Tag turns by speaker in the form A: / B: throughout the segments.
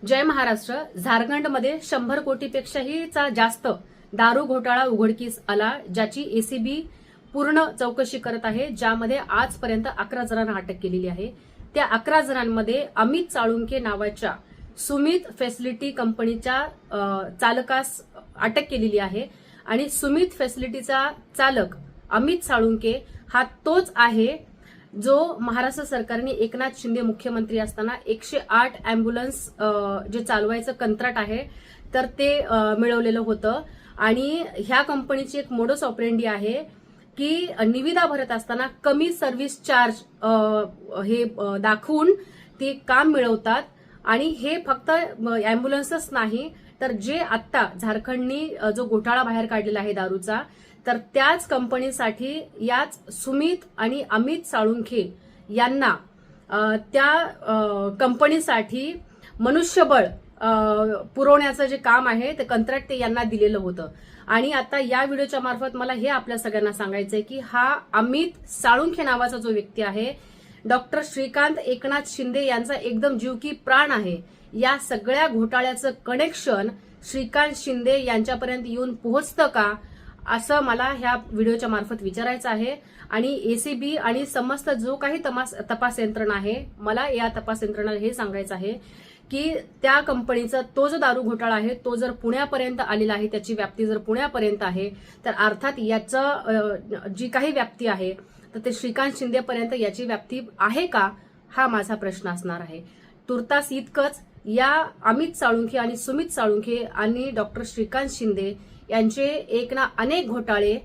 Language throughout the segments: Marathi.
A: जय महाराष्ट्र. झारखंडमध्ये 100 कोटीपेक्षाही जास्त दारू घोटाळा उघडकीस आला, ज्याची एसीबी पूर्ण चौकशी करत आहे, ज्यामध्ये आजपर्यंत 11 जणांना अटक केलेली आहे. त्या 11 जणांमध्ये अमित साळुंखे नावाच्या सुमित फॅसिलिटी कंपनीच्या चालकास अटक केलेली आहे आणि सुमित फॅसिलिटीचा चालक अमित साळुंखे हा तोच आहे जो महाराष्ट्र सरकारने एकनाथ शिंदे मुख्यमंत्री असताना 108 अँब्युलन्स जे चालवायचं कंत्राट आहे तर ते मिळवलेलं होतं. आणि ह्या कंपनीची एक मोडस ऑपरेंडी आहे की निविदा भरत असताना कमी सर्व्हिस चार्ज हे दाखवून ते काम मिळवतात. आणि हे फक्त अँब्युलन्सच नाही तर जे आत्ता झारखंडनी जो घोटाळा बाहेर काढलेला आहे दारूचा, तर त्याच कंपनीसाठी याच सुमित आणि अमित साळुंखे यांना त्या कंपनीसाठी मनुष्यबळ पुरवण्याचं जे काम आहे ते कंत्राट ते यांना दिलेलं होतं. आणि आता या व्हिडिओच्या मार्फत मला हे आपल्या सगळ्यांना सांगायचंय की हा अमित साळुंखे नावाचा जो व्यक्ती आहे, डॉक्टर श्रीकांत एकनाथ शिंदे यांचा एकदम जीव की प्राण आहे. या सगळ्या घोटाळ्याचं कनेक्शन श्रीकांत शिंदे यांच्यापर्यंत येऊन पोहोचतं का, असं मला ह्या व्हिडिओच्या मार्फत विचारायचं आहे. आणि एसीबी आणि समस्त जो काही तपास यंत्रणा आहे, मला या तपास यंत्रणेला हे सांगायचं आहे की त्या कंपनीचा तो जो दारू घोटाळा आहे तो जर पुण्यापर्यंत आलेला आहे, त्याची व्याप्ती जर पुण्यापर्यंत आहे, तर अर्थात याचं जी काही व्याप्ती आहे तर ते श्रीकांत शिंदेपर्यंत याची व्याप्ती आहे का, हा माझा प्रश्न असणार आहे. तुर्तास इतकंच, या अमित साळुंखे आणि सुमित साळुंखे आणि डॉक्टर श्रीकांत शिंदे यांचे एक ना अनेक घोटाळे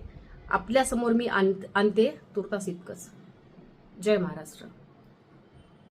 A: आपल्यासमोर मी आणते. तुर्तास इतकंच. जय महाराष्ट्र.